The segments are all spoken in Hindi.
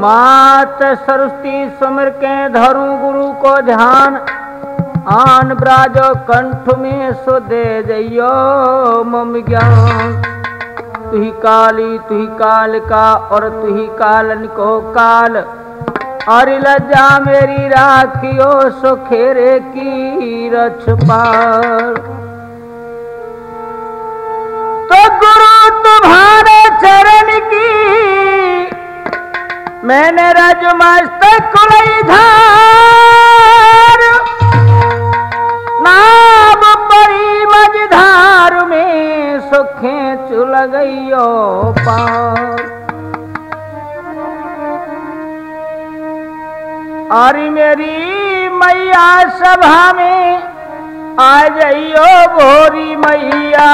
मात सरस्वती सुमिर के धरूं गुरु को ध्यान, आन ब्राजो कंठ में सो दे जइयो मम ज्ञान। तुही काली तुही काल का और तुही कालन को काल, और लज्जा मेरी राखियो सो खेरे की रछ पार। तो गुरु तुम्हारे चरण की मैंने रज मस्तक कुलई धार, नाम परी मझधार में सुखे चुल गइयो पार। और मेरी मैया सभा में आ जाइयो भोरी मैया,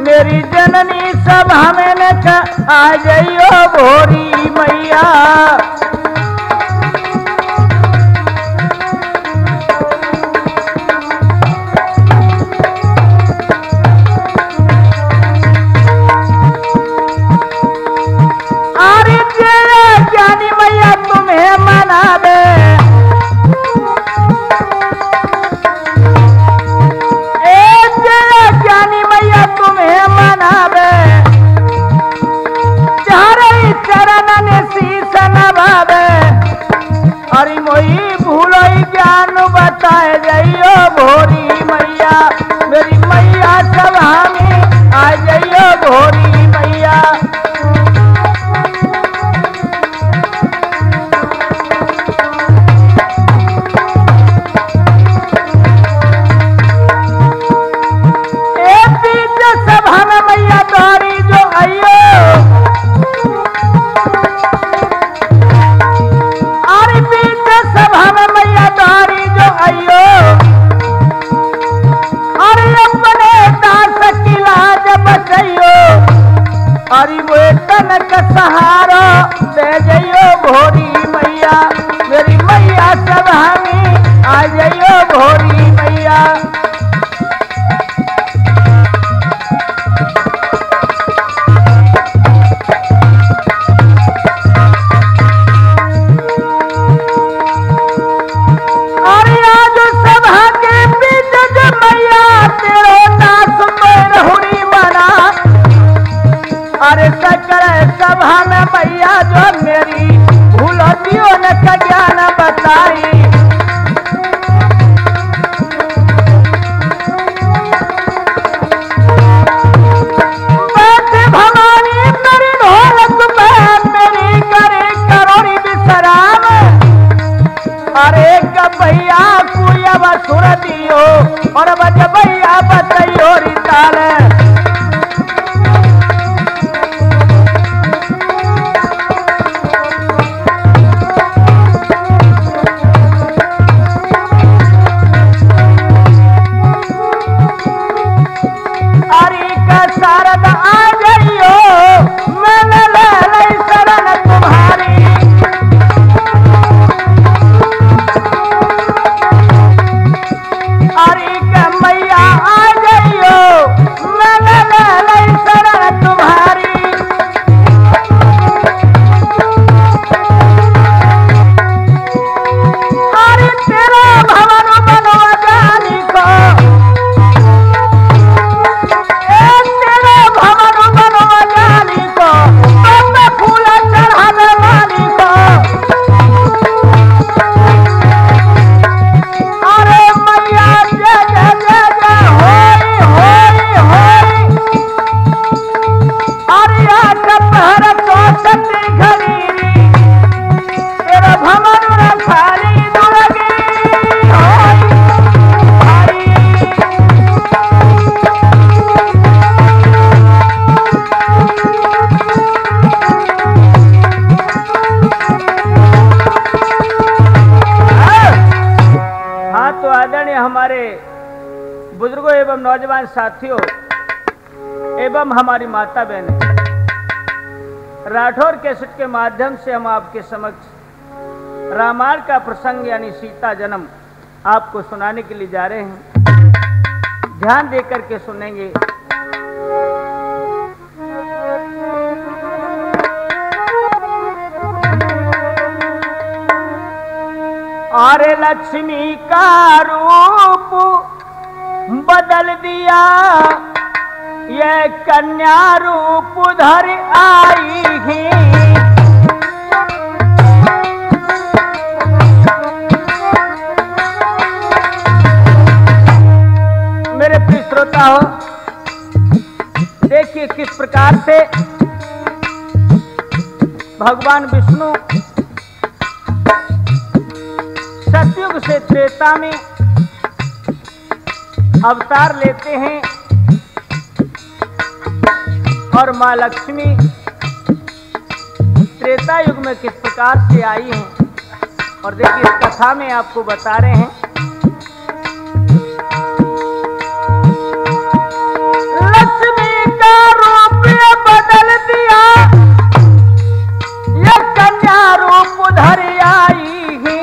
मेरी जननी सभा में न आ जाइयो भोरी मैया। ज्ञानी मैया तुम्हें मनावे, ज्ञानी मैया तुम्हें मनावे, चारे चरण ने शीश नभावे। अरे मोई भूलो ज्ञान बताए जाइयो भोरी मैया, मेरी मैया सभा में आ जाइयो भोरी मैया। तनक सहारा दे जइयो भोरी मैया, मेरी मैया सभा में आ जइयो भोरी मैया। अरे आज सभा के बीच जो मैया तेरो दास में रहुरी बना, अरे सकल सभा में मैया जो मेरी भूलोतियों ने का ज्ञान बताई। बैठे भवानी मेरी ढोलक पे मेरी करे करोड़ी विश्राम, अरे गैया कुया बसुर दियो और बजबैया बतैयो रिताल। शारद आ जाइयो मैंने ले लई शरण तुम्हारी, अरे के मैया आ जाइयो मैंने ले लई शरण तुम्हारी। अरे तेरा भवन बनवा जानी को, हमारे बुजुर्गों एवं नौजवान साथियों एवं हमारी माता बहनें, राठौर कैसेट के माध्यम से हम आपके समक्ष रामायण का प्रसंग यानी सीता जन्म आपको सुनाने के लिए जा रहे हैं। ध्यान देकर के सुनेंगे। और लक्ष्मी का रूप बदल दिया, ये कन्या रूप धर आई ही। मेरे प्रिय श्रोता हो, देखिए किस प्रकार से भगवान विष्णु सतयुग से त्रेता में अवतार लेते हैं और मां लक्ष्मी त्रेता युग में किस प्रकार से आई हैं। और देखिए इस कथा में आपको बता रहे हैं, लक्ष्मी का रूप बदल दिया, ये कन्या रूप धर आई ही।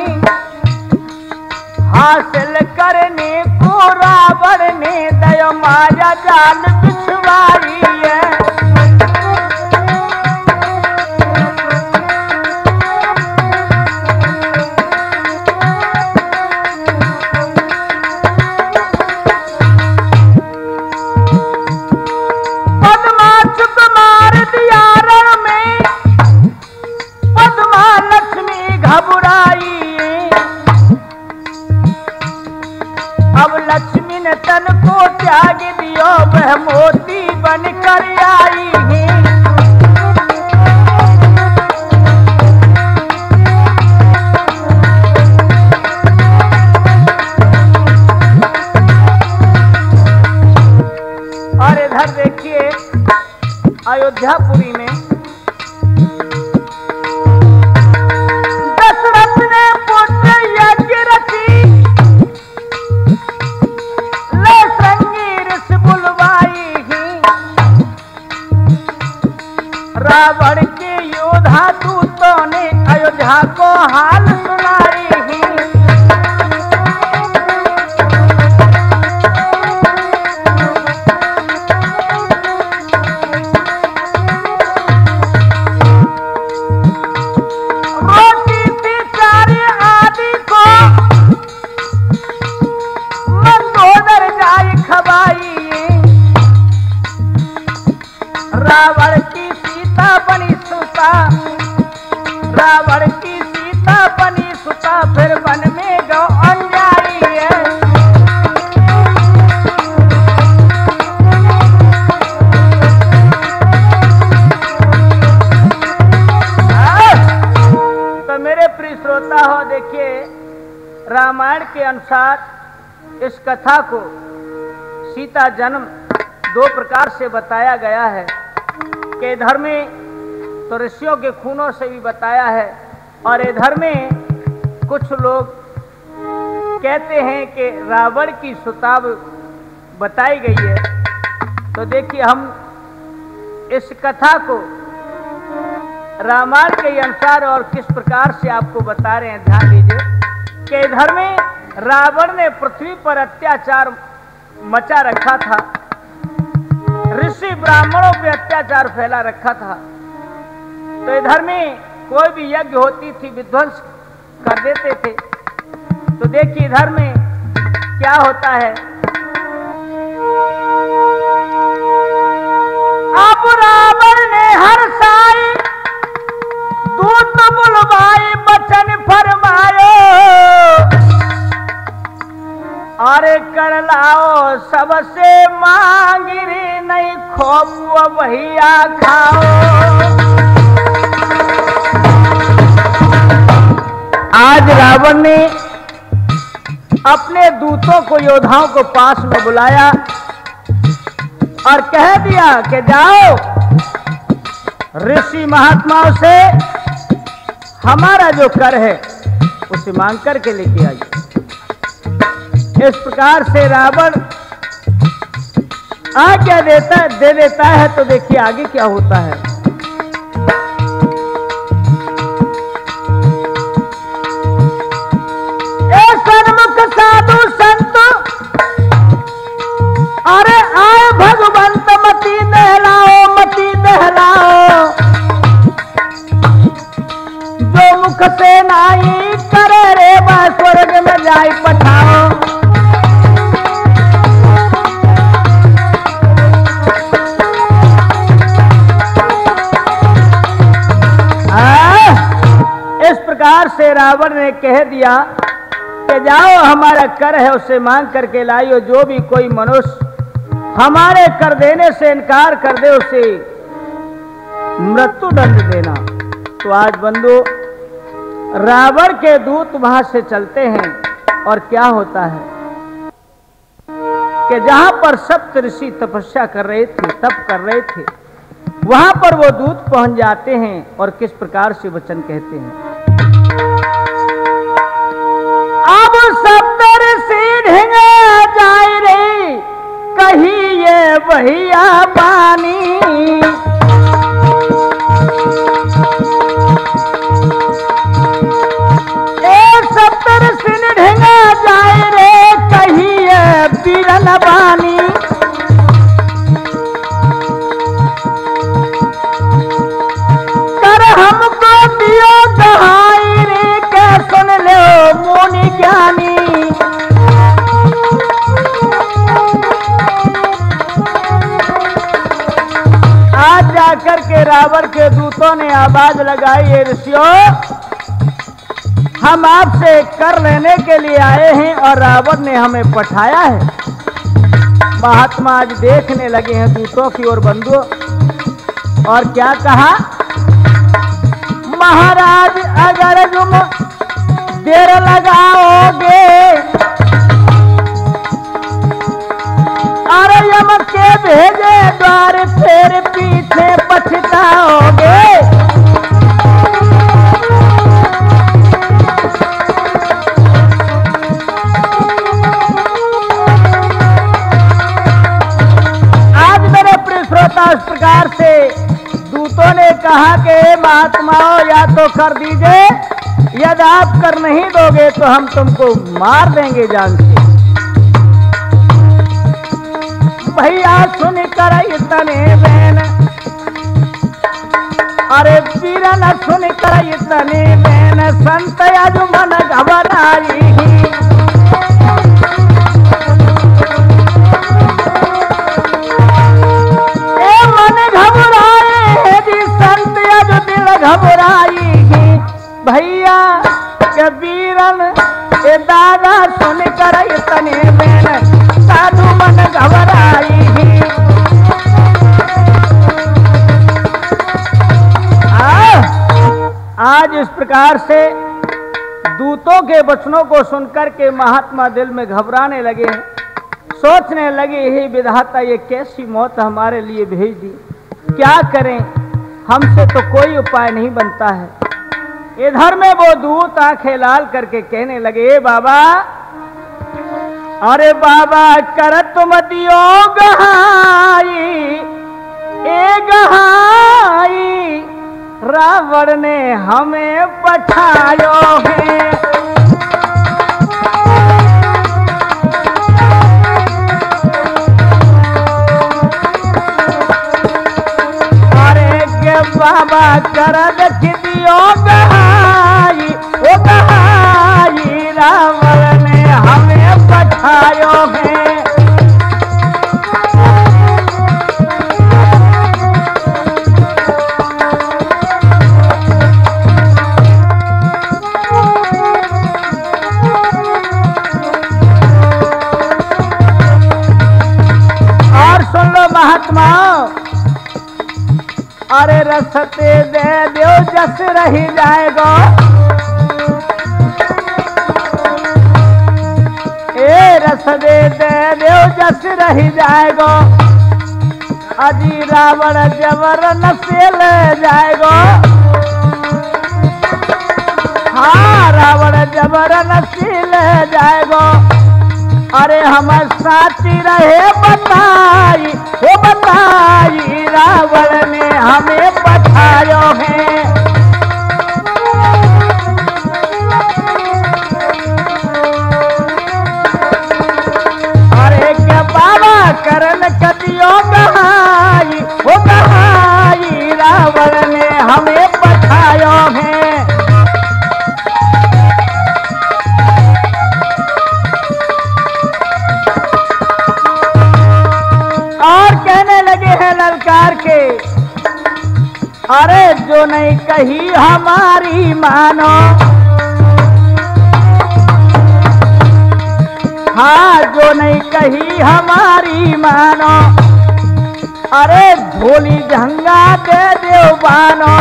हासिल करने को रावण ने दया माया जाल बिछवाई है। पद्मा चुप मार दिया रण में, पद्मा लक्ष्मी घबराई। अब लक्ष्मी ने तन को त्याग दियो, वह मोती बन कर आई है। और इधर देखिए अयोध्यापुरी में दशरथ ने पुत्र यज्ञ रची, रावण के योद्धा दूतों ने अयोध्या को हाल सुनाई ही। रोटी थी चारे आदि को मंदोदर जाय खवाई। रावण की सीता बनी सुता, रावण की सीता बनी सुता, फिर वन में गौ अंजाई है। तो मेरे प्रिय श्रोता हो, देखिए रामायण के अनुसार इस कथा को सीता जन्म दो प्रकार से बताया गया है कि इधर में तो ऋषियों के खूनों से भी बताया है, और इधर में कुछ लोग कहते हैं कि रावण की सुताब बताई गई है। तो देखिए हम इस कथा को रामायण के अनुसार और किस प्रकार से आपको बता रहे हैं, ध्यान दीजिए कि इधर में रावण ने पृथ्वी पर अत्याचार मचा रखा था, ऋषि ब्राह्मणों पे अत्याचार फैला रखा था। तो इधर में कोई भी यज्ञ होती थी विध्वंस कर देते थे। तो देखिए इधर में क्या होता है, अब रावण ने हर साई दूत बुलवाई वचन फरमायो, अरे कर लाओ सबसे मांग रे, नहीं खोबुआ भैया खाओ। आज रावण ने अपने दूतों को, योद्धाओं को पास में बुलाया और कह दिया कि जाओ ऋषि महात्माओं से हमारा जो कर है उसे मांग करके लेके आइए। इस प्रकार से रावण आज्ञा दे देता है। तो देखिए आगे क्या होता है, सन्मुख साधु संत दुख से नाई करे रे बा स्वर्ग में जाई पठाओ। इस प्रकार से रावण ने कह दिया कि जाओ हमारा कर है उसे मांग करके लाइयो, जो भी कोई मनुष्य हमारे कर देने से इनकार कर दे उसे मृत्यु दंड देना। तो आज बंधु रावण के दूत वहां से चलते हैं और क्या होता है कि जहां पर सप्त ऋषि तपस्या कर रहे थे, तप कर रहे थे, वहां पर वो दूत पहुंच जाते हैं और किस प्रकार से वचन कहते हैं। अब सप्त ऋषि ढेंगे जाए रे कहिए भैया पानी, सप्त ऋषि ढेंगे जाए रे कहिए बीरन बानी। हमको दियो दहाई रे के सुन लो मुनि ज्ञानी। आज जाकर के रावण के दूतों ने आवाज लगाई, ये ऋषियों हम आपसे कर लेने के लिए आए हैं और रावण ने हमें पठाया है। महात्मा आज देखने लगे हैं दूतों की ओर बंधुओं, और क्या कहा, महाराज अगर तुम देर लगाओगे अरे यम के भेजे द्वार फिर पीछे पछताओगे। आज मेरे प्रिय श्रोता इस प्रकार से दूतों ने कहा कि महात्माओं या तो कर दीजिए, यदि आप कर नहीं दोगे तो हम तुमको मार देंगे जान से। भैया सुन कर इतने बैन, अरे वीरन सुन कर इतने बैन, संत आज मन घबराई। घबराई भैया के वीरन ए दादा सुन कर इतने बैन, साधु मन घबराई। आज इस प्रकार से दूतों के वचनों को सुनकर के महात्मा दिल में घबराने लगे, सोचने लगे हे विधाता ये कैसी मौत हमारे लिए भेज दी, क्या करें, हमसे तो कोई उपाय नहीं बनता है। इधर में वो दूत आंखें लाल करके कहने लगे, बाबा अरे बाबा कर तुम दियो गहाई, ए गहाई रावण ने हमें पठायो है। बाबा कर दियो गहाई, ओ गहाई रावण ने हमें पठायो है। और सुन लो महात्माओं, अरे रसते दे दो जस रही जाएगा, ए रस दे दो जस रही जाएगा, अजी रावण जबर नसेल जाएगा। हाँ रावण जबर नसील जाएगा, अरे हम साची रहे बताई, वो बताई रावण ने हमें पठायो है। अरे क्या बाबा करन कदियो गहाई, वो गहाई रावण ने हमें पठायो है। जो नहीं कही हमारी मानो, हाँ जो नहीं कही हमारी मानो, अरे भोली झंगा दे दो बानो।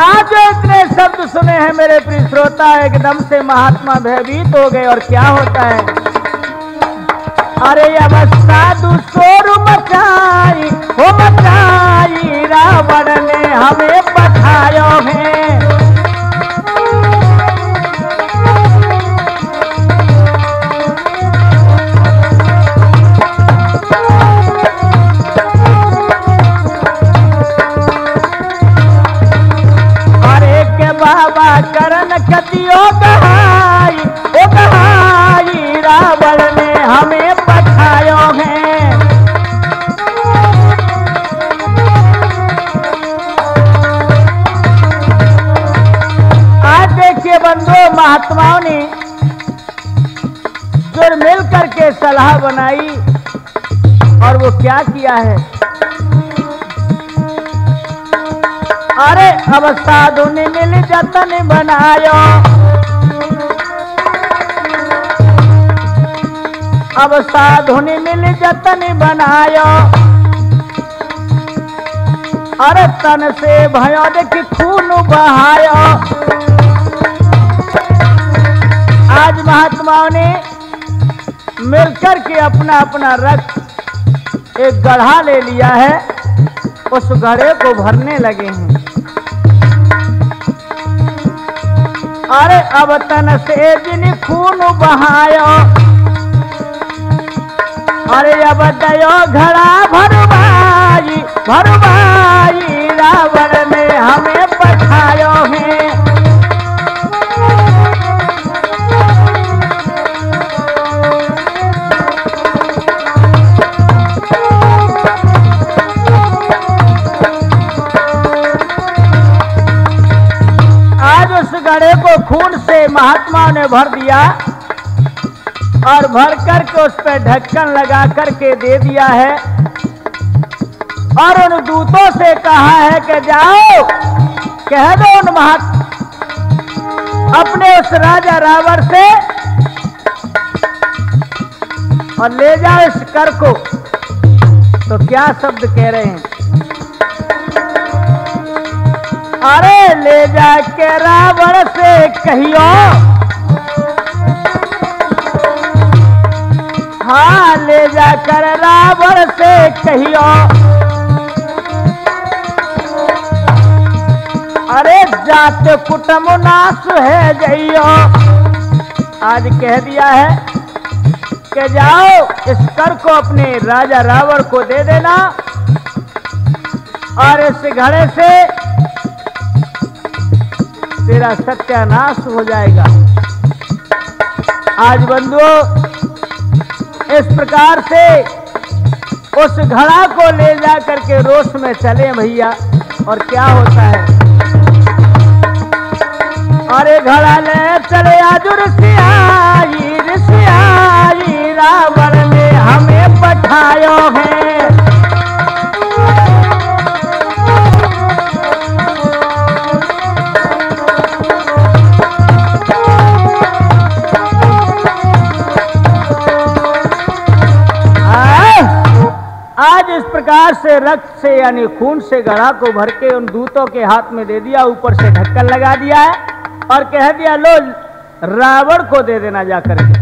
आज जो इतने शब्द सुने हैं मेरे प्रिय श्रोता, एकदम से महात्मा भयभीत हो गए। और क्या होता है, अरे अब साधु शोर मचाई हो मचाई, रावण ने हमें पठायो है। बाबा करण कतियो कहाई, ओ कहाई, रावण ने हमें पठायो है। आज देखिए बंधु, महात्माओं ने फिर मिल करके सलाह बनाई और वो क्या किया है, अरे अब साधु ने मिल जतन बनायो, अब साधु ने मिल जतन बनायो, अरे तन से भयो देखी खून बहायो। आज महात्माओं ने मिलकर के अपना अपना रक्त एक गढ़ा ले लिया है, उस गढ़े को भरने लगे हैं। अरे अब तन से जिन खून बहायो, अरे अब दयो घड़ा भरवाई भरवाई, रावण ने हमें पठायो है। घड़े को खून से महात्मा ने भर दिया और भर करके उस पर ढक्कन लगा करके दे दिया है और उन दूतों से कहा है कि जाओ कह दो उन अपने उस राजा रावण से और ले जाओ इस कर को। तो क्या शब्द कह रहे हैं, अरे ले जाके रावण से कहियो, हाँ ले जाकर रावण से कहियो, अरे जाते कुटुंब नाश है जइयो। आज कह दिया है कि जाओ इस कर को अपने राजा रावण को दे देना और इस घड़े से तेरा सत्यानाश हो जाएगा। आज बंधुओं इस प्रकार से उस घड़ा को ले जा करके रोष में चले भैया, और क्या होता है, अरे घड़ा ले चले आज ऋषियाई ऋषियाई, रावण ने हमें पठायो है। आज इस प्रकार से रक्त से यानी खून से घड़ा को भर के उन दूतों के हाथ में दे दिया, ऊपर से ढक्कन लगा दिया है और कह दिया लो रावण को दे देना जाकर के।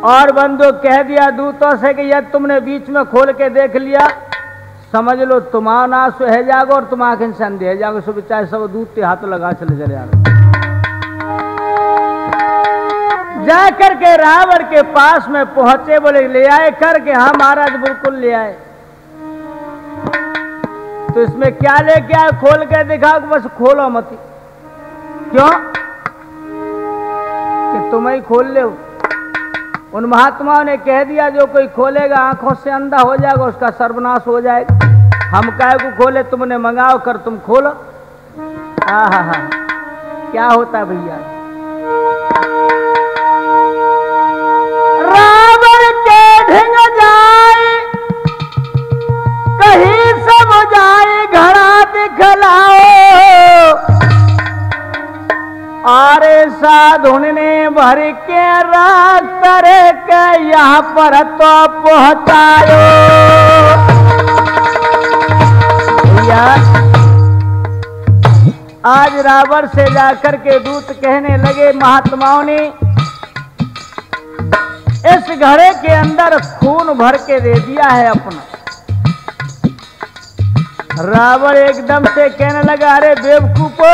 और बंधु कह दिया दूतों से कि यदि तुमने बीच में खोल के देख लिया समझ लो तुम्हारा नाश है जागो और तुम आंखें से अंधे जागो। सब चाहे सब दूत के हाथों लगा चले चले आ रहे। जाकर के रावण के पास में पहुंचे, बोले ले आए करके, हाँ महाराज बिल्कुल ले आए। तो इसमें क्या लेके आए, खोल के दिखा, बस खोलो मत। क्यों कि तुम ही खोल ले। उन महात्माओं ने कह दिया जो कोई खोलेगा आंखों से अंधा हो जाएगा, उसका सर्वनाश हो जाएगा। हम काहे को खोले, तुमने मंगाओ कर तुम खोलो। हाँ हाँ हाँ, क्या होता है भैया, रावण के ढिंग जाए साधुन ने भर के राख करे के यहाँ पर तो पहुँचायो। आज रावण से जाकर के दूत कहने लगे महात्माओं ने इस घड़े के अंदर खून भर के दे दिया है अपना। रावण एकदम से कहने लगा अरे बेवकूफो,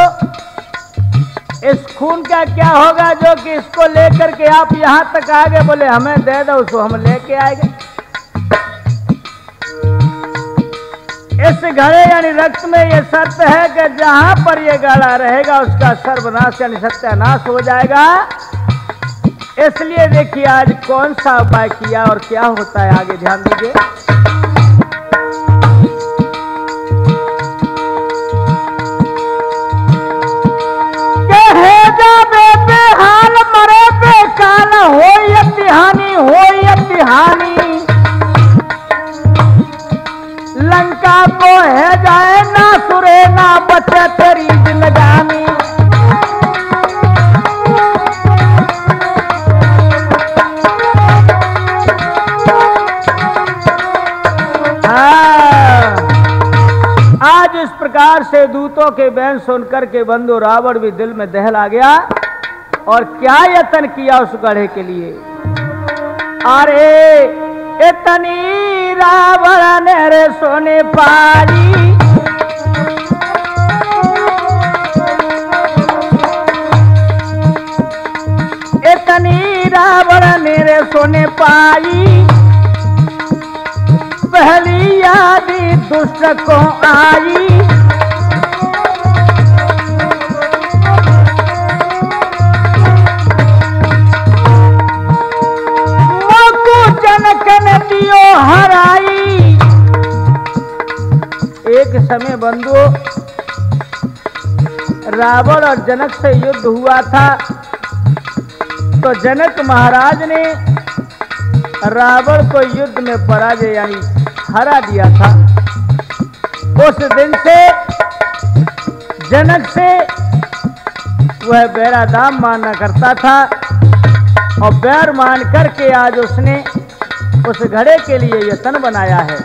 इस खून का क्या होगा जो कि इसको लेकर के आप यहां तक आ गए। बोले हमें दे दो उसको, हम लेके आएंगे। इस घड़े यानी रक्त में ये सत्य है कि जहां पर ये गाड़ा रहेगा उसका सर्वनाश यानी सत्यानाश हो जाएगा। इसलिए देखिए आज कौन सा उपाय किया और क्या होता है आगे ध्यान दीजिए। कहे जाबे बेहाल मरे बेकाल होई अतिहानी होई अतिहानी। लंका को है जाए ना सुरे ना बचे तेरी जिंदगानी। आज इस प्रकार से दूतों के बैन सुनकर के बंधु रावण भी दिल में दहल आ गया और क्या यत्न किया उस गढ़े के लिए। अरे इतनी रावण ने रे सोने पाई, इतनी रावण ने रे सोने पाई। पहली यादी दुष्ट को आई, मोकू जनक ने दियो हराई। एक समय बंधु रावण और जनक से युद्ध हुआ था तो जनक महाराज ने रावण को युद्ध में पराजय यानी हरा दिया था। उस दिन से जनक से वह बैरा दाम माना करता था और बैर मान करके आज उसने उस घड़े के लिए यत्न बनाया है।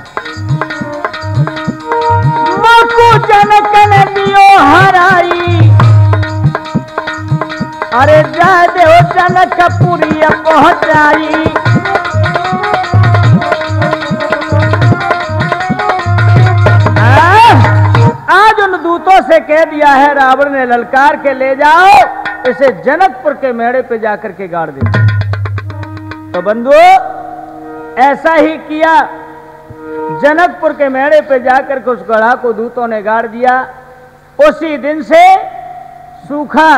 मोकू जनक ने दियो हराई, अरे जा दे जनक पुरी पहुंचाई। आज उन दूतों से कह दिया है रावण ने ललकार के ले जाओ, इसे जनकपुर के मेड़े पे जाकर के गाड़ दे। तो बंधुओं ऐसा ही किया, जनकपुर के मेड़े पे जाकर के उस गढ़ा को दूतों ने गाड़ दिया। उसी दिन से सूखा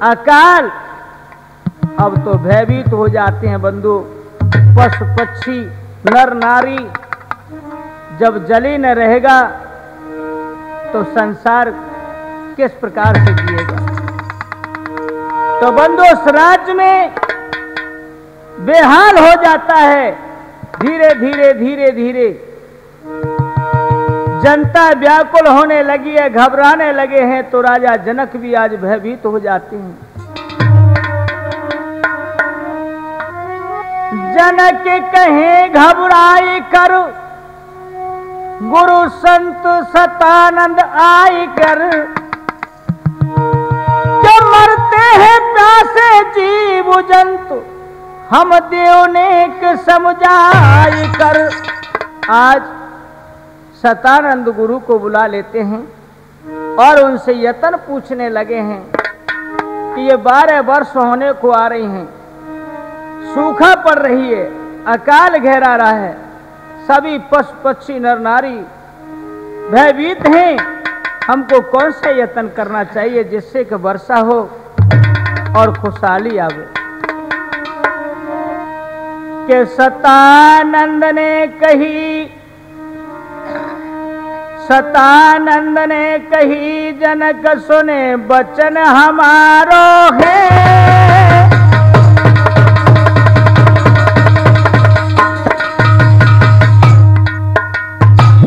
अकाल अब तो भयभीत हो जाते हैं बंधु। पशु पक्षी नर नारी जब जली न रहेगा तो संसार किस प्रकार से जिएगा। तो बंधु उस राज्य में बेहाल हो जाता है। धीरे धीरे धीरे धीरे जनता व्याकुल होने लगी है, घबराने लगे हैं। तो राजा जनक भी आज भयभीत हो जाते हैं। जनक कहे घबराई कर गुरु संत सतानंद आई कर। जो मरते हैं प्यासे जीव जंतु हम देव नेक समझाई कर। आज सतानंद गुरु को बुला लेते हैं और उनसे यत्न पूछने लगे हैं कि ये 12 वर्ष होने को आ रही हैं, सूखा पड़ रही है, अकाल घेरा रहा है, सभी पशु पक्षी नर नारी भयभीत हैं। हमको कौन सा यत्न करना चाहिए जिससे कि वर्षा हो और खुशहाली आवे। के सतानंद ने कही, सतानंद ने कही जनक सुने बचन हमारो है।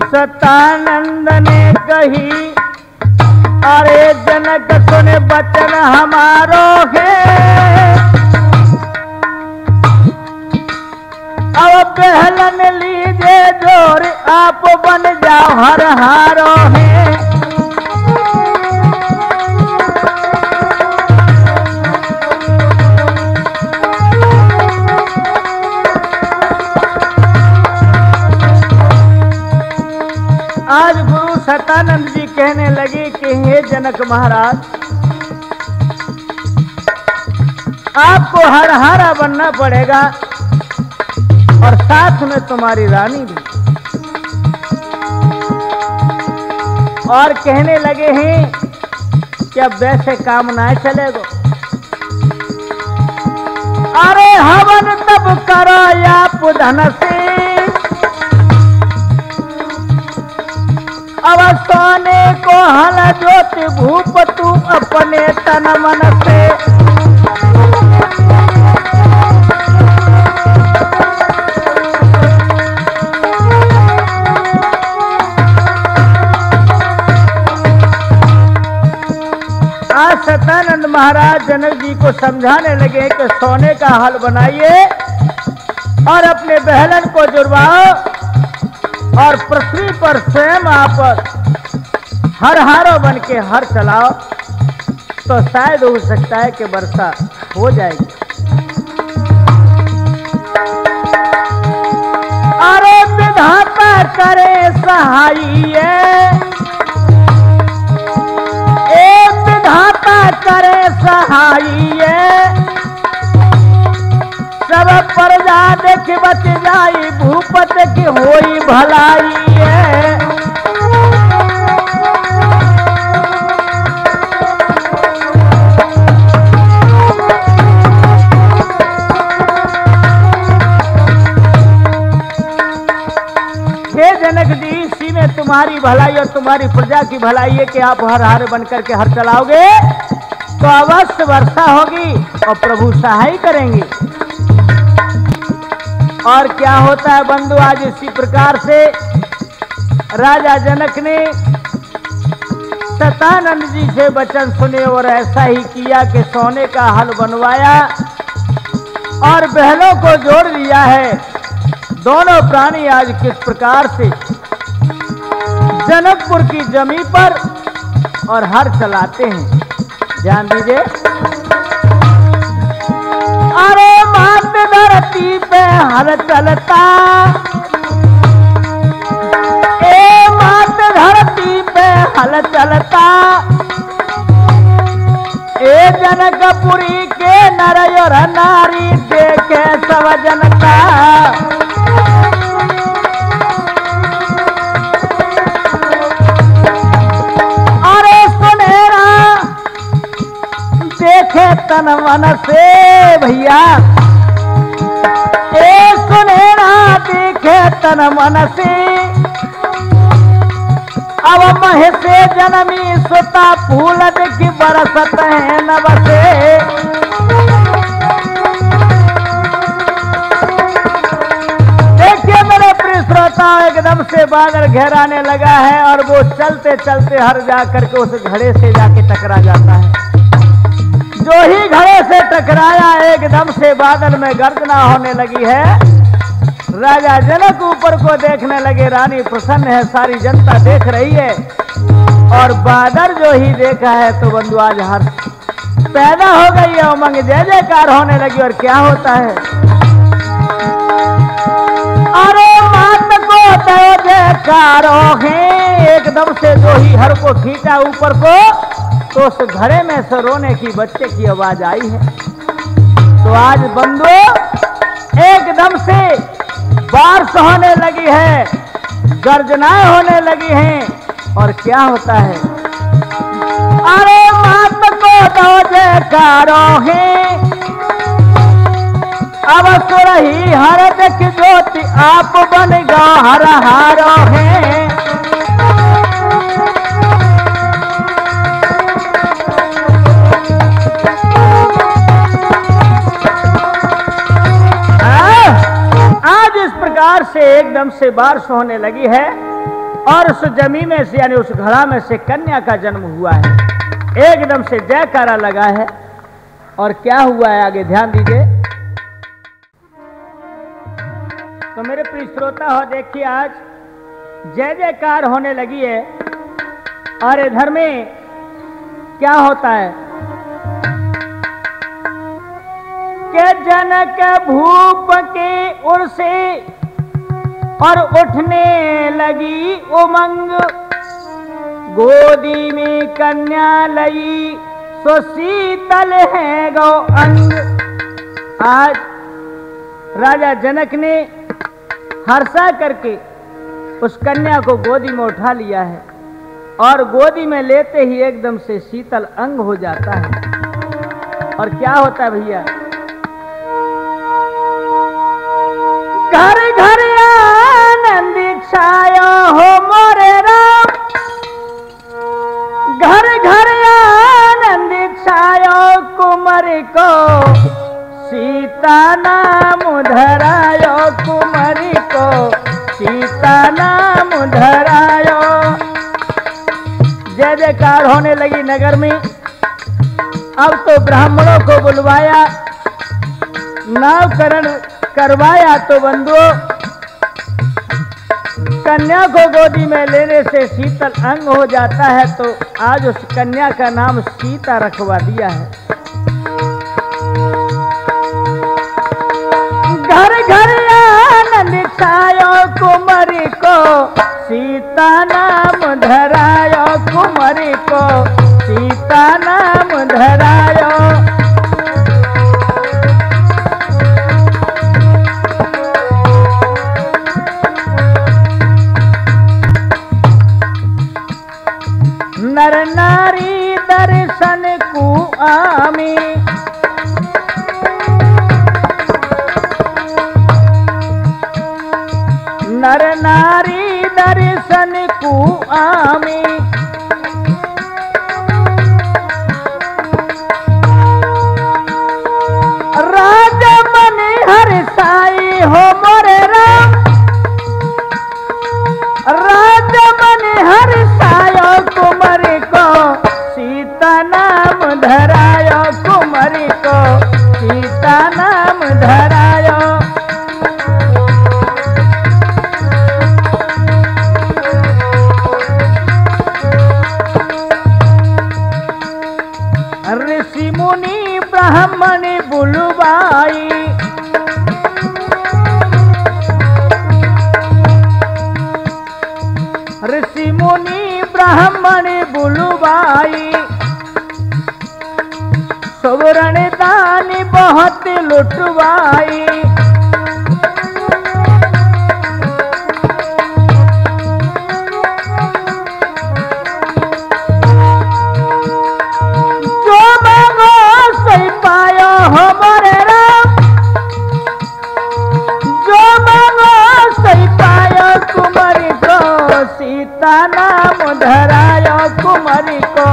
सतानंद ने कही अरे जनक सुने बचन हमारो है, अब पहलन लीजे जोर आप बन जाओ हर हारो है। आज गुरु सतानंद जी कहने लगे कि हे जनक महाराज, आपको हर हारा बनना पड़ेगा और साथ में तुम्हारी रानी भी। और कहने लगे हैं कि अब वैसे काम ना चलेगा, अरे हवन तब करो या पुधन से, अब सोने को हल ज्योति भूप तू अपने तन मन से। आज सतानंद महाराज जनक जी को समझाने लगे कि सोने का हल बनाइए और अपने बहलन को जुड़वाओ और पृथ्वी पर स्वयं आप हर हारो बन के हर चलाओ, तो शायद हो सकता है कि वर्षा हो जाएगी। अरे विधाता करे सहाय, विधाता करे सहाय, सब प्रजा देख बच जाई, भूपत की होई भलाई है। हे जनक जी, इसी में तुम्हारी भलाई और तुम्हारी प्रजा की भलाई है कि आप हर हार बनकर के हर चलाओगे तो अवश्य वर्षा होगी और प्रभु सहाय करेंगे। और क्या होता है बंधु, आज इसी प्रकार से राजा जनक ने सतानंद जी से वचन सुने और ऐसा ही किया कि सोने का हल बनवाया और बहनों को जोड़ लिया है। दोनों प्राणी आज किस प्रकार से जनकपुर की जमीन पर और हर चलाते हैं, ध्यान दीजिए। अरे मात धरती पे हल चलता, ए मात धरती पे हल चलता, ए जनकपुरी के नर और नारी देखे सब जनता। अरे सुनेरा देखे तन मन से भैया, ए सुनेरा देखे तन मन से, अब मह से जनमी सुता फूल देखी बरसत है नभ से। देखिए मेरे प्रिय श्रोता, एकदम से बादल घेराने लगा है और वो चलते चलते हर जाकर के उस घड़े से जाके टकरा जाता है। जो ही घड़े से टकराया एकदम से बादल में गर्जना होने लगी है। राजा जनक ऊपर को देखने लगे, रानी प्रसन्न है, सारी जनता देख रही है और बादल जो ही देखा है तो बंधु आज हर्ष पैदा हो गई है, उमंग जय जयकार होने लगी। और क्या होता है, अरे मात को जय जयकारो है, एकदम से जो ही हर को खींचा ऊपर को तो उस घड़े में से रोने की बच्चे की आवाज आई है। तो आज बंधु एकदम से बारिश होने लगी है, गर्जनाएं होने लगी हैं और क्या होता है, अरे मात को दो जयकारो है, अब सुरही हर देख ज्योति आप बन गो हर हारो है। आज इस प्रकार से एकदम से बारिश होने लगी है और उस जमी में से यानी उस घड़ा में से कन्या का जन्म हुआ है। एकदम से जयकारा लगा है। और क्या हुआ है आगे ध्यान दीजिए। तो मेरे प्रिय श्रोता हो, देखिए आज जय जयकार होने लगी है। और इधर में क्या होता है कि जनक भूप के उर से और उठने लगी उमंग, गोदी में कन्या लई सो शीतल है गौ अंग। आज राजा जनक ने हर्षा करके उस कन्या को गोदी में उठा लिया है और गोदी में लेते ही एकदम से शीतल अंग हो जाता है। और क्या होता है भैया, घर घर आनंद छाया हो मोरे राम, घर घर आनंद छाया कुमार को सीता नाम धरायो, कुमार को सीता नाम धरायो। जय जयकार होने लगी नगर में। अब तो ब्राह्मणों को बुलवाया, नामकरण करवाया। तो बंधुओं, कन्या को गोदी में लेने से शीतल अंग हो जाता है। तो आज उस कन्या का नाम सीता रखवा दिया है। घर घर आनंद छायो कुमारी को सीता नाम धरायो, कुमारी को सीता नाम धरायो। नर नारी दर्शन को आमी, नर नारी दर्शन को आमी, राजा मन हर साई हो मोरे राम, राजा मन हर सायो कुमारी को सीता नाम धरायो, कुमारी को सीता नाम धरायो। ऋषि मुनि ब्राह्मण बुलवाई, ऋषि मुनि ब्राह्मण बुलवाई, सुवर्ण दान बहुत लुटवाई। जो मांगो सही पायो हो मोरे राम, जो मांगो सही पायो कुमारी को सीता नाम धरायो, कुमारी को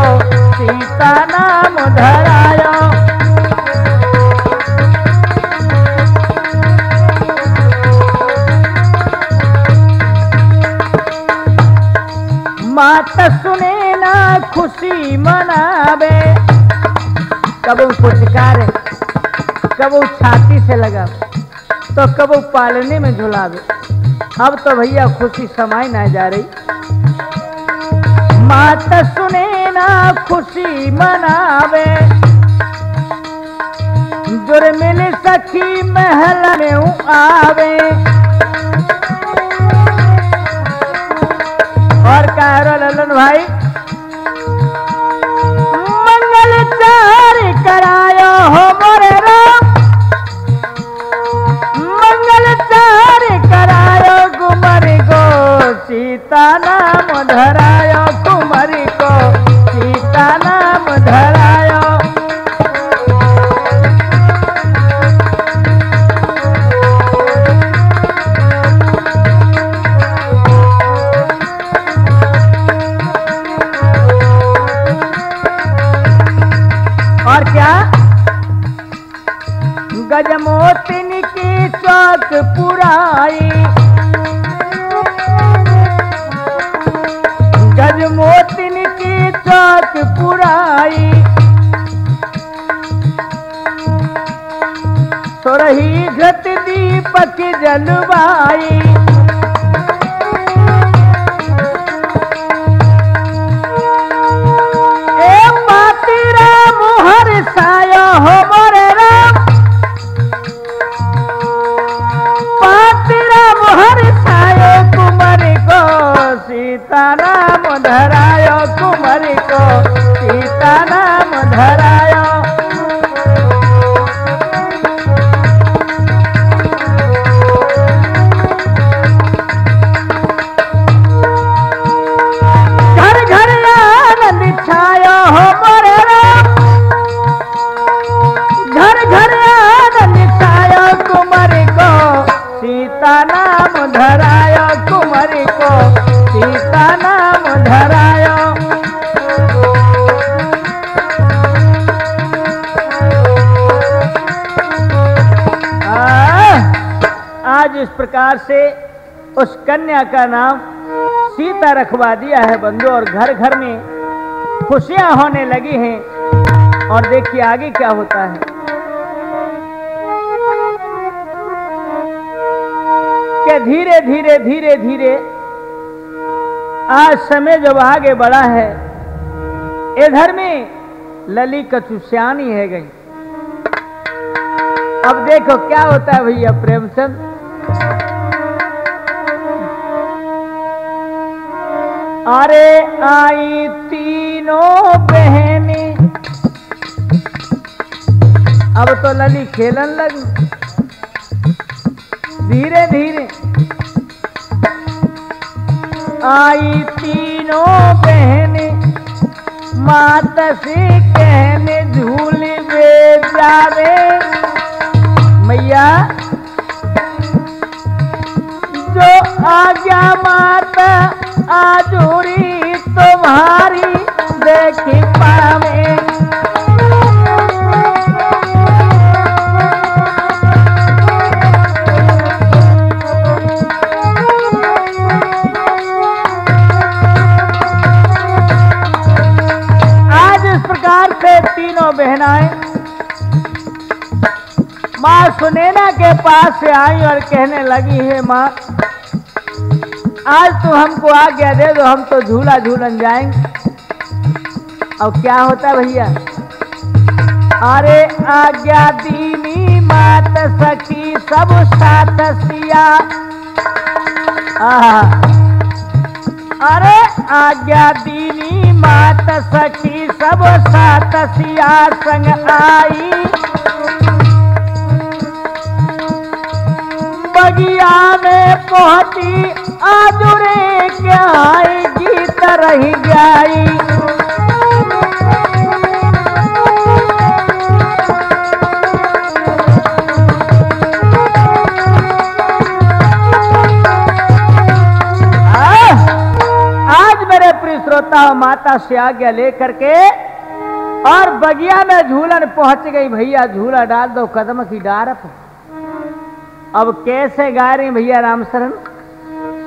सीता नाम धरायो। मात सुने ना खुशी मनावे, कबू फुटकारे, कबू छाती से लगा, तो कबू पालने में झुलावे। अब तो भैया खुशी समाई ना जा रही। मात सुने ना खुशी मनावे, जुर्मिल सखी महल में आवे। और कह रहा ललन भाई, मंगल चार करायो हो मोरे राम, मंगल चार करायो कुमारी को सीता नाम धरायो, कुमारी को सीता नाम धरायो। और क्या, गजमोतिन की चौक पुराई, मोतिन की चौक पुराई, सोरही घट दीपक जलवाई। ए पाती राम हर साया हो मोरे राम, पाती राम हर सायो कुमारी को सीता नाम धरायो, कुमारी को सीता नाम धरायो। सीता नाम धरायो, कुमारी को सीता नाम धरायो। आज इस प्रकार से उस कन्या का नाम सीता रखवा दिया है बंधु, और घर घर में खुशियां होने लगी हैं। और देखिए आगे क्या होता है कि धीरे धीरे धीरे धीरे आज समय जब आगे बढ़ा है, इधर में लली कचुश्यानी है गई। अब देखो क्या होता है भैया प्रेमचंद, अरे आई तीनों बहनी, अब तो लली खेलन लगी धीरे धीरे। आई तीनों बहने मात से कहने झूली वे जावे, मैया जो आज्ञा माता आजूरी तुम्हारी देखी पावे। तीनों बहनाएं माँ सुनैना के पास से आई और कहने लगी है, माँ आज तो हमको आज्ञा दे दो, हम तो झूला झूलन जाएंगे। अब क्या होता है भैया, अरे आज्ञा दीनी मात सखी सब साथ सिया, अरे आज्ञा दीनी मात सखी सब साथ सिया संग आई। बगिया में पहुंची आजुरे क्या आई, गीत रही जाई। श्रोता माता से आज्ञा लेकर के और बगिया में झूलन पहुंच गई। भैया झूला डाल दो कदम की डार पर। अब कैसे गा रही भैया राम शरण,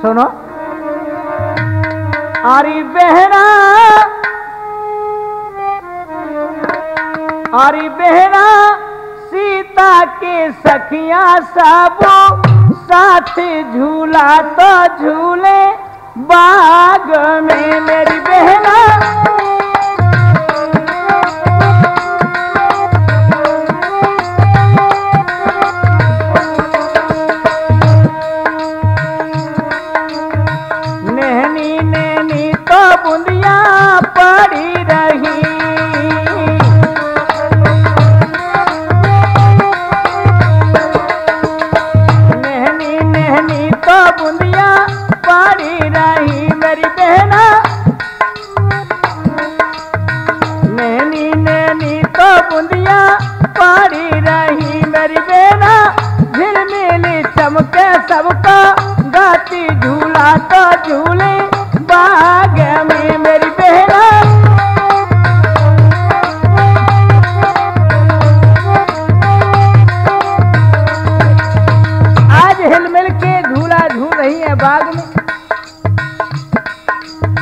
सुनो। अरे बहना, अरे बहना सीता के सखियां सब साथ झूला तो झूले बाग में मेरी बहना। नैनी नैनी तो बूंदिया पड़ी रही, नैनी नैनी तो बूंदिया पड़ी रही मेरी बहना। नैनी नैनी तो बूंदिया पड़ी रही मेरी बहना। झिलमिली चमके सबको गाती झूला तो झूले बाग में मेरी बहना।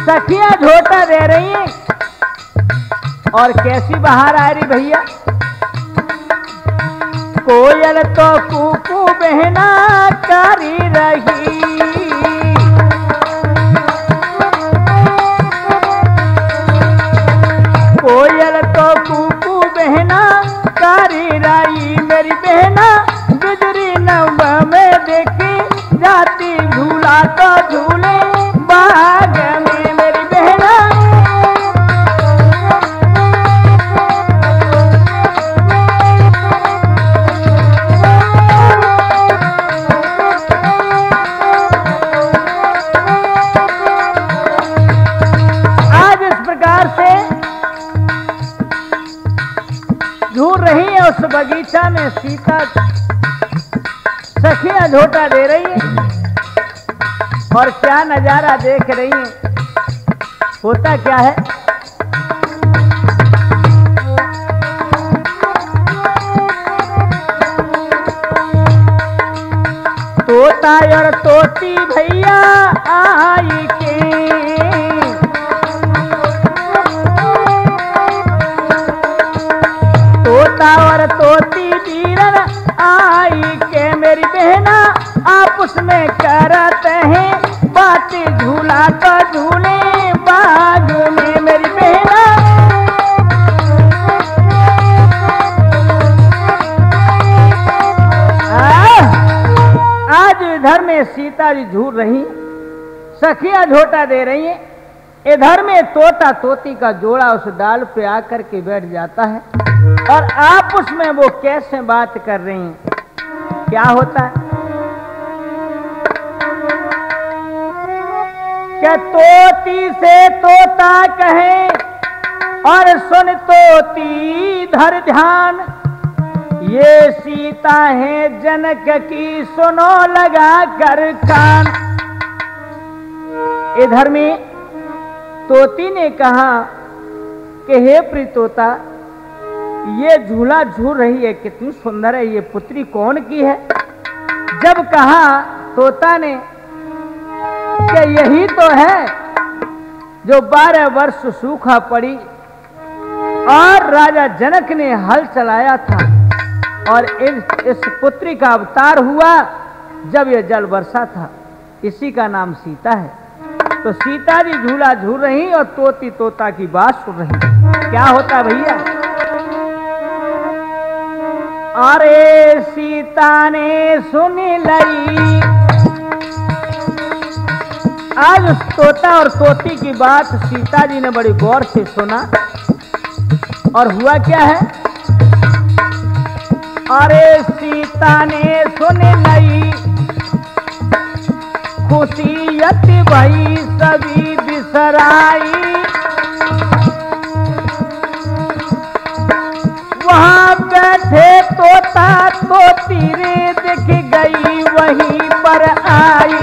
सखियां झोटा दे रही हैं और कैसी बाहर आ रही भैया। कोयल तो कूकू बहना करी रही, कोयल तो कूकू बहना करी रही, मेरी बहना गुजरी नव में देखी जाती, झूला तो झूले बाग में मेरी बहना। आज इस प्रकार से झूल रही है उस बगीचा में सीता, सखियां झोटा दे रही है और क्या नजारा देख रही हैं। होता क्या है, तोता और तोती भैया आई के, तोता और तोती बीरन आई के मेरी बहना आपस में करते हैं बातें, झूला तो झूले बाग में मेरी बहना। आज इधर में सीता जी झूल रही, सखियां झोटा दे रही हैं, इधर में तोता तोती का जोड़ा उस डाल पे आकर के बैठ जाता है और आपस में वो कैसे बात कर रही हैं। क्या होता है कि तोती से तोता कहे और सुन तोती धर ध्यान, ये सीता है जनक की सुनो लगा कर कान। इधर में तोती ने कहा कि हे प्रिय तोता, ये झूला झूल रही है, कितनी सुंदर है, ये पुत्री कौन की है। जब कहा तोता ने कि यही तो है जो 12 वर्ष सूखा पड़ी और राजा जनक ने हल चलाया था और इस पुत्री का अवतार हुआ जब यह जल वर्षा था, इसी का नाम सीता है। तो सीता जी झूला झूल रही और तोती तोता की बात सुन रही। क्या होता भैया, अरे सीता ने सुन लई, आज उस तोता और तोती की बात सीता जी ने बड़ी गौर से सुना और हुआ क्या है, अरे सीता ने सुन लई, खुशियत भई सभी बिसराई, वहां बैठे तोता तोती रे दिख गई वहीं पर आई।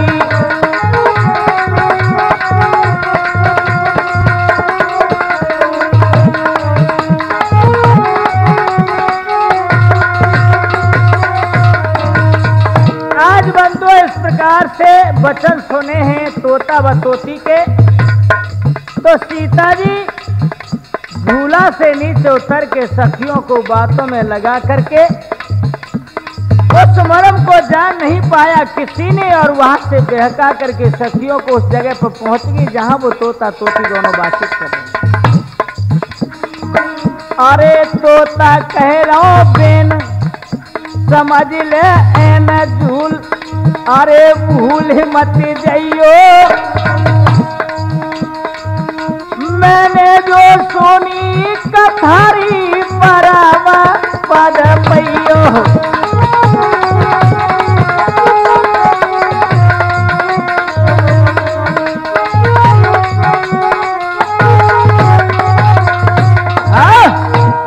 आज बंधु इस प्रकार से वचन सुने हैं तोता व तोती के, तो सीता जी झूला से नीचे उतर के सखियों को बातों में लगा करके उस मरम को जान नहीं पाया किसी ने और वहां से बहका करके सखियों को उस जगह पर पहुंच गई जहां वो तोता तोती दोनों बातचीत कर रहे हैं। अरे तोता कह रहा बेन समझ ले एन झूल, अरे भूल मत जाइयो, मैंने जो सोनी कथारी परावा पद पैयो।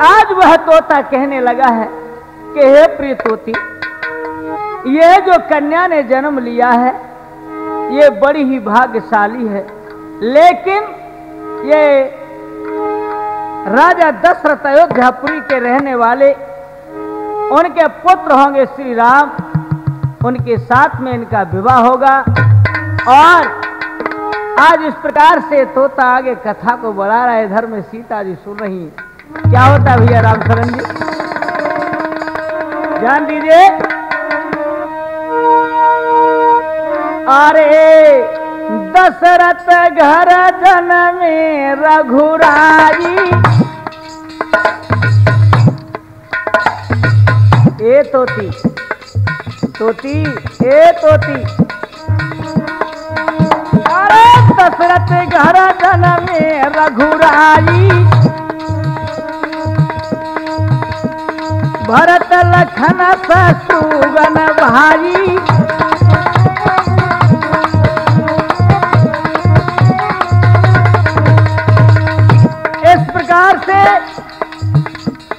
आज वह तोता कहने लगा है कि हे प्रिय तोती, ये जो कन्या ने जन्म लिया है ये बड़ी ही भाग्यशाली है, लेकिन ये राजा दशरथ अयोध्यापुरी के रहने वाले उनके पुत्र होंगे श्री राम, उनके साथ में इनका विवाह होगा और आज इस प्रकार से तोता आगे कथा को बढ़ा रहा है, इधर में सीता जी सुन रही है। क्या होता है भैया रामचरण जी, ध्यान दीजिए। अरे दशरथ घर जनमे रघुराई, ए तोती तोती ए तोती, अरे दशरथ घर जनमे रघुराई, भरत लखन शत्रुघ्न भाई, इस प्रकार से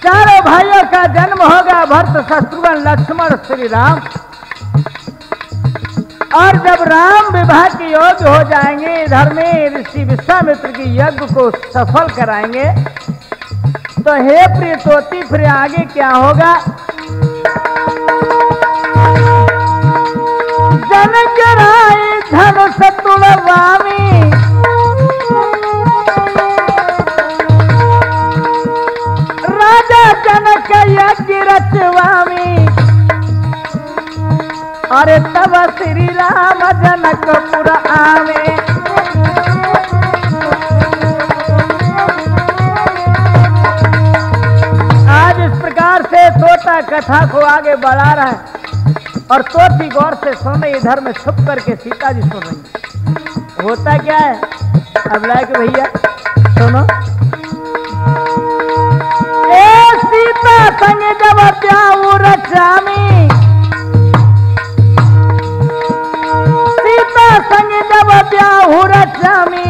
चारों भाइयों का जन्म होगा, भरत शत्रुघ्न लक्ष्मण श्री राम। और जब राम विवाह के योग्य हो जाएंगे, इधर में ऋषि विश्वामित्र की यज्ञ को सफल कराएंगे, तो हे प्रिय तोती फिर आगे क्या होगा। जनक राय धनुष तुड़वामी, राजा जनक यज्ञ रचवामी, अरे तब श्री राम जनकपुर आवे। आज इस प्रकार से तोता कथा को आगे बढ़ा रहा है और तोती गौर से सुन रही, इधर में छुप करके सीता जी सुन रही। होता क्या है अब लायक भैया सुनो। ए सीता संग जब प्याऊ रचामी, सीता संग जब ब्याहु रचामी,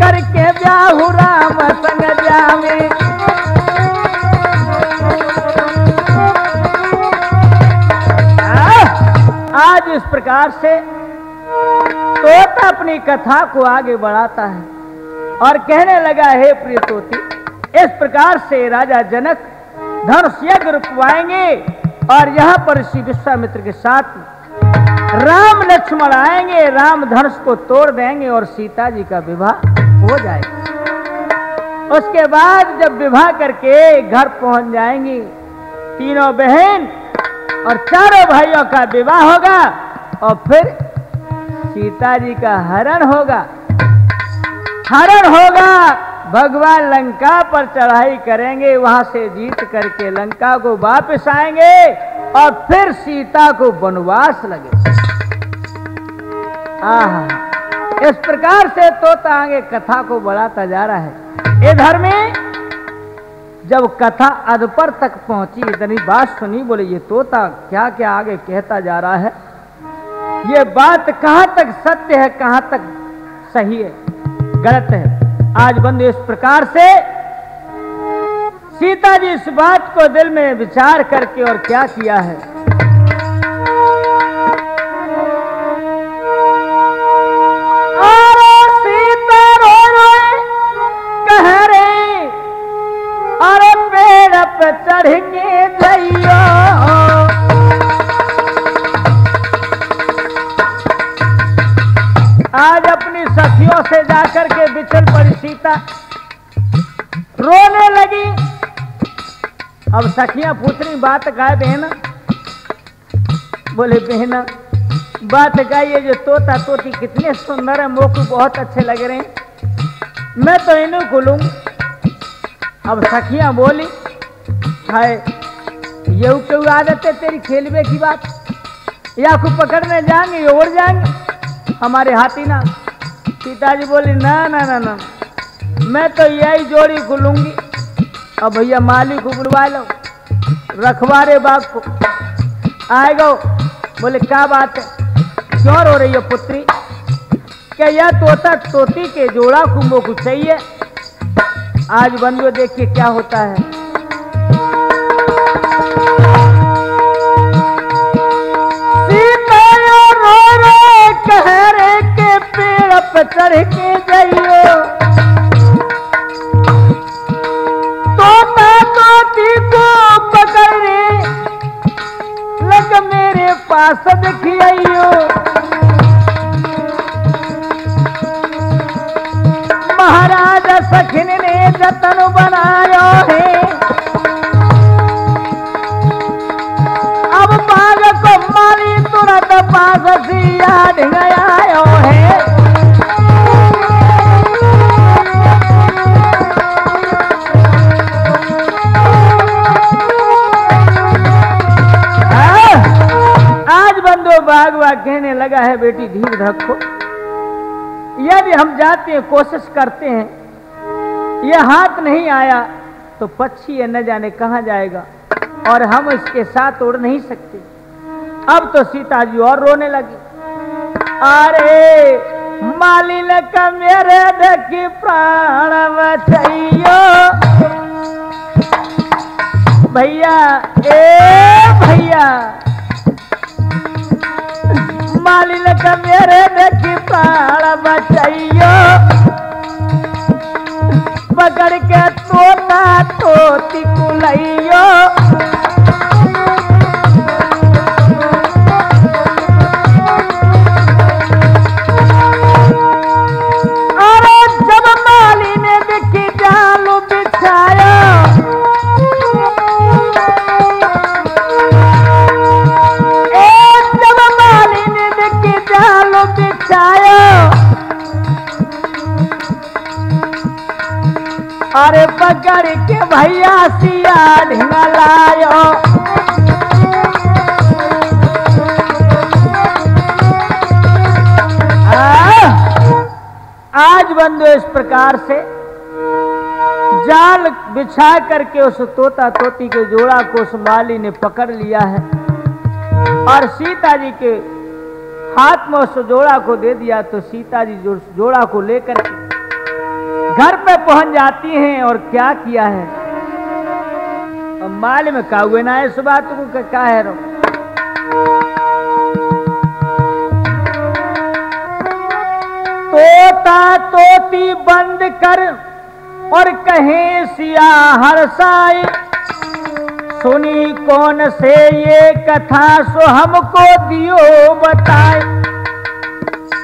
करके ब्याहु राम संग जामी। आज इस प्रकार से तोता अपनी कथा को आगे बढ़ाता है और कहने लगा, हे प्रिय तोती, इस प्रकार से राजा जनक धनुष यज्ञ रुकवाएंगे और यहाँ पर ऋषि विश्वामित्र के साथ राम लक्ष्मण आएंगे, राम धनुष को तोड़ देंगे और सीता जी का विवाह हो जाएगा। उसके बाद जब विवाह करके घर पहुंच जाएंगी, तीनों बहन और चारों भाइयों का विवाह होगा और फिर सीता जी का हरण होगा। हरण होगा, भगवान लंका पर चढ़ाई करेंगे, वहां से जीत करके लंका को वापस आएंगे और फिर सीता को वनवास लगे। आहा, इस प्रकार से तोता आगे कथा को बढ़ाता जा रहा है। इधर में जब कथा अधपर तक पहुंची, इतनी बात सुनी, बोले ये तोता क्या क्या आगे कहता जा रहा है, ये बात कहां तक सत्य है, कहां तक सही है, गलत है। आज बंधु इस प्रकार से सीता जी इस बात को दिल में विचार करके और क्या किया है। अरे सीता रो रोए कह रहे, अरे पेड़ पे चढ़ के जइयो, आज अपनी सखियों से जाकर के बिछड़ पड़ी सीता, रोने लगी। अब सखियां पूछ रही बात का है बहना, बोले बहना बात का ये जो तोता तोती कितने सुंदर है, मोकू बहुत अच्छे लग रहे हैं, मैं तो इन्हें को लूंगी। अब सखियां बोली, हाय ये क्यों आदत है तेरी खेलवे की बात, या को पकड़ने जाएंगे उड़ जाएंगे हमारे हाथी ना। सीता जी बोली ना ना ना ना, मैं तो यही जोड़ी को लूंगी। अब भैया माली को बुलवा लो, रखवारे बाग को आएगा। बोले क्या बात है, क्यों रो रही है पुत्री, क्या यह तोता तोती के जोड़ा कुंभों को चाहिए। आज बंधुओं देखिए क्या होता है। सीता रो रो कह रे के पेड़ पे चढ़ के जाइयो, तोता तोती को पकड़ने लग मेरे पास देखियो। सखिन ने जतन बनायो है। अब बाग को माली तुरंत पास सिया ढिंगायो है। बागवा कहने लगा है, बेटी धीर रखो, यदि हम जाते हैं कोशिश करते हैं, ये हाथ नहीं आया तो पक्षी ये न जाने कहां जाएगा और हम इसके साथ उड़ नहीं सकते। अब तो सीता जी और रोने लगी। अरे मालिन का मेरे ढकी प्राण बचाइयो भैया, ए भैया, मालिन का मेरे देखी प्राण बचाइयो, पकड़ के तोता तोती कुलैयो। अरे जब माली ने देखी जालू बिछाया, अरे पकड़ के भैया सिया ढिंगलायो। आज बंधु इस प्रकार से जाल बिछा करके उस तोता तोती के जोड़ा को उस माली ने पकड़ लिया है और सीता जी के हाथ में उस जोड़ा को दे दिया। तो सीता जी जोड़ा को लेकर घर पे पहुंच जाती हैं और क्या किया है, और माल में का हुए ना इस बात को क्या है रो। तोता तोती बंद कर और कहे सिया हर्षाई, सुनी कौन से ये कथा सो हमको दियो बताए।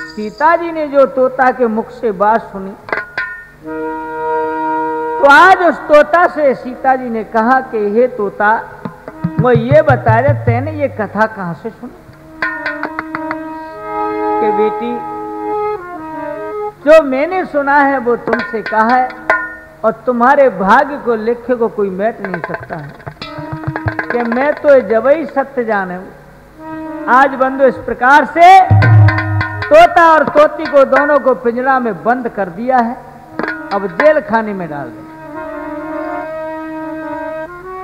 सीता जी ने जो तोता के मुख से बात सुनी तो आज उस तोता से सीता जी ने कहा कि हे तोता, वो ये बता रहे तेने ये कथा कहां से सुनी? कि बेटी जो मैंने सुना है वो तुमसे कहा है और तुम्हारे भाग्य को लिखे को कोई मैट नहीं सकता है कि मैं तो जबई सत्य जाने हूं। आज बंधु इस प्रकार से तोता और तोती को दोनों को पिंजरा में बंद कर दिया है, अब जेल खाने में डाल दे।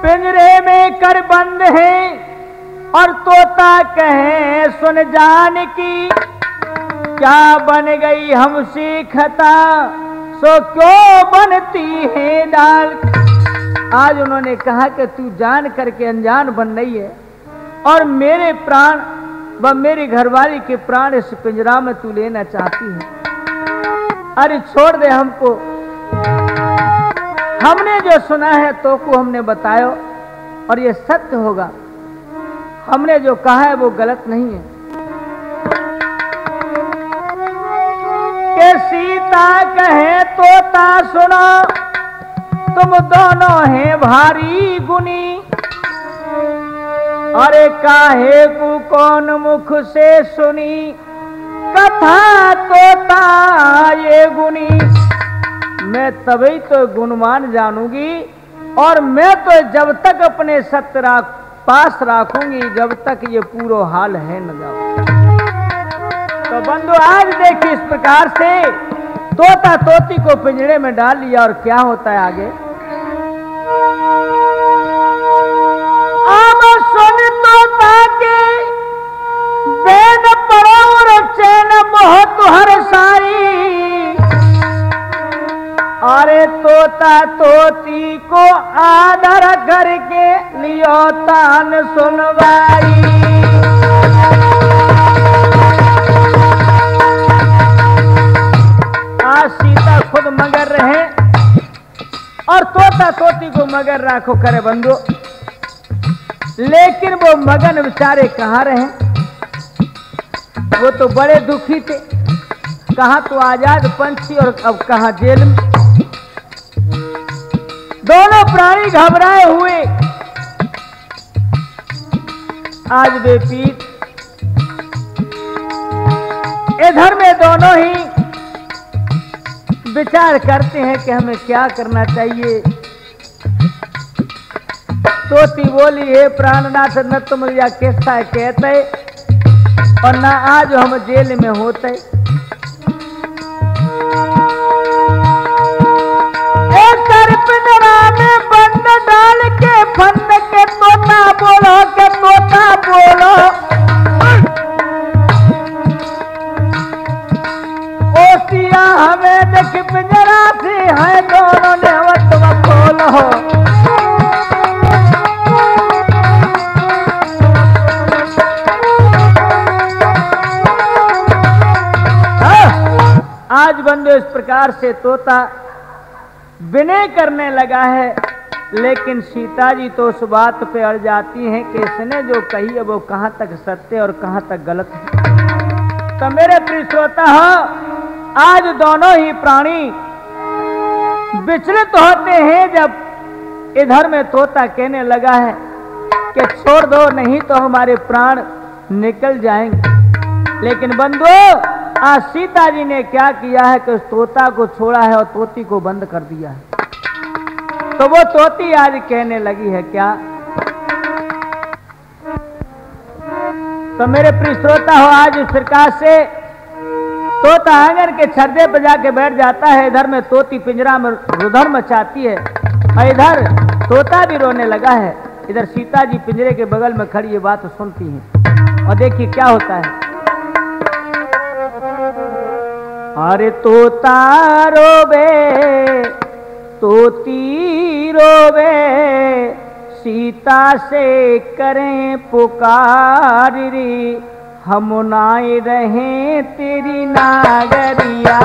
पिंजरे में कर बंद है और तोता कहे सुन जान की, क्या बन गई हमसे खता सो क्यों बनती है डाल। आज उन्होंने कहा कि तू जान करके अनजान बन रही है और मेरे प्राण व मेरी घरवाली के प्राण इस पिंजरा में तू लेना चाहती है। अरे छोड़ दे हमको, हमने जो सुना है तो को हमने बतायो और ये सत्य होगा, हमने जो कहा है वो गलत नहीं है। कि सीता कहे तोता सुनो, तुम दोनों हैं भारी गुनी, अरे काहे को कौन मुख से सुनी कथा तोता ये गुनी। मैं तभी तो गुणमान जानूंगी और मैं तो जब तक अपने सत्य पास रखूंगी जब तक ये पूरा हाल है न जाओ। तो बंधु आज देखिए इस प्रकार से तोता तोती को पिंजरे में डाल लिया और क्या होता है आगे। अब सुन तोता के बेन परोर चैन बहुत हर्षाई, अरे तोता तोती को आदर करके लियो तान सुनवाई। आज सीता खुद मगर रहे और तोता तोती को मगर राखो करे बंधु, लेकिन वो मगन बेचारे कहाँ रहे, वो तो बड़े दुखी थे। कहाँ तो आजाद पंछी और अब कहाँ जेल में। दोनों प्राणी घबराए हुए आज वे पीठ इधर में दोनों ही विचार करते हैं कि हमें क्या करना चाहिए। तोती बोली, हे प्राणनाथ, न तुम या किस्सा कहते और न आज हम जेल में होते। एक पिंजरा में बंद डाल के फंद के तोता बोलो के तोता बोलो, ओसिया हमें देख पिंजरा से है दोनों ने वतवा खोलो। आज बंदो इस प्रकार से तोता विनय करने लगा है, लेकिन सीता जी तो उस बात पे अड़ जाती हैं कि इसने जो कही है वो कहां तक सत्य और कहां तक गलत है। तो मेरे प्रिय श्रोता हो, आज दोनों ही प्राणी विचलित होते हैं जब इधर में तोता कहने लगा है कि छोड़ दो, नहीं तो हमारे प्राण निकल जाएंगे। लेकिन बंधुओं, आज सीता जी ने क्या किया है कि उस तोता को छोड़ा है और तोती को बंद कर दिया है। तो वो तोती आज कहने लगी है क्या? तो मेरे प्रिय श्रोता हो, आज इस प्रकार से तोता आंगन के छर्दे पर जाके बैठ जाता है। इधर में तोती पिंजरा में रुधर मचाती है और इधर तोता भी रोने लगा है। इधर सीता जी पिंजरे के बगल में खड़ी ये बात सुनती हैं और देखिए क्या होता है। अरे तोता रोवे, तोती रोवे, सीता से करें पुकार रे, हम नाए रहें तेरी नागरिया।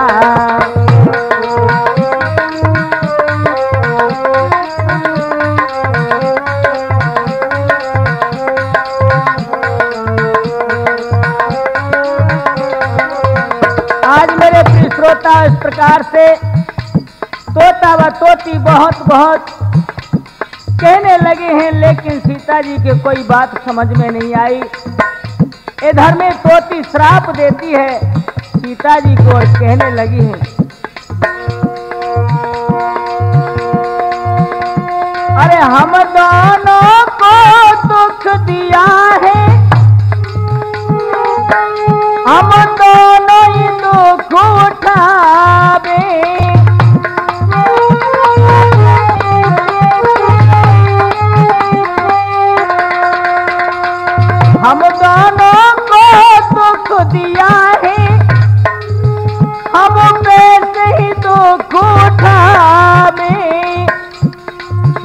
आज मेरे प्रिय श्रोता, इस प्रकार से तोता व तोती बहुत बहुत कहने लगे हैं, लेकिन सीता जी के कोई बात समझ में नहीं आई। इधर में तोती श्राप देती है सीता जी को और कहने लगी है, अरे हम दोनों को दुख दिया है, हम दोनों ही दुख उठावे, हम दोनों को दुख दिया है, हम पैसे ही दुख उठावे,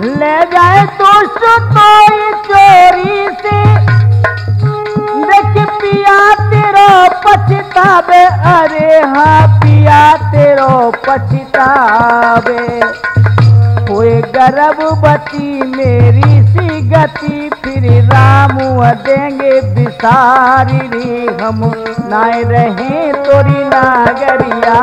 ले जाए तो चोरी से, देख पिया तेरो पछतावे, अरे हाँ पिया तेरो पछतावे, कोई गर्भवती मेरी सी गति, फिर राम देंगे बिसारी रे, हम नाए रहे तोरी नागरिया।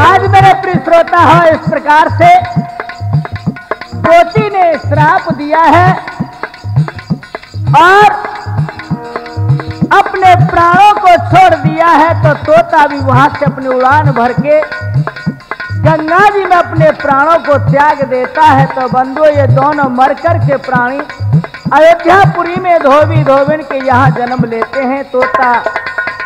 आज मेरे प्रिय श्रोता हो, इस प्रकार से तोती ने श्राप दिया है और अपने प्राणों को छोड़ दिया है। तो तोता भी वहां से अपनी उड़ान भर के गंगा जी में अपने प्राणों को त्याग देता है। तो बंधु, ये दोनों मरकर के प्राणी अयोध्यापुरी में धोबी धोबिन के यहाँ जन्म लेते हैं। तोता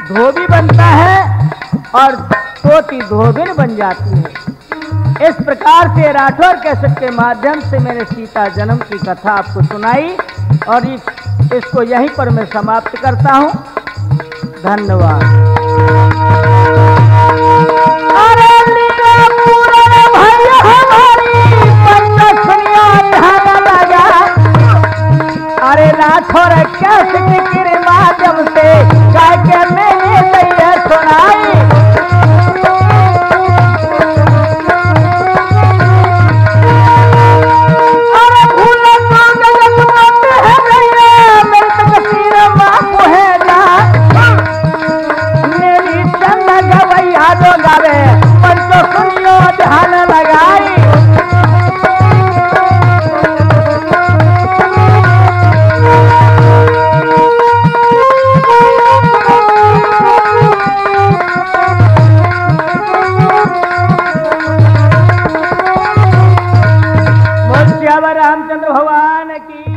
धोबी बनता है और तोती धोबिन बन जाती है। इस प्रकार से राठौर कैसेट के माध्यम से मैंने सीता जन्म की कथा आपको सुनाई और इसको यहीं पर मैं समाप्त करता हूं। धन्यवाद। अरे भैया हमारी लगा, अरे राठौर कैसेट के माध्यम से जाके मैंने तैयार सुनाई। अरे भूल तो जगत मत है रामचंद्र भगवान की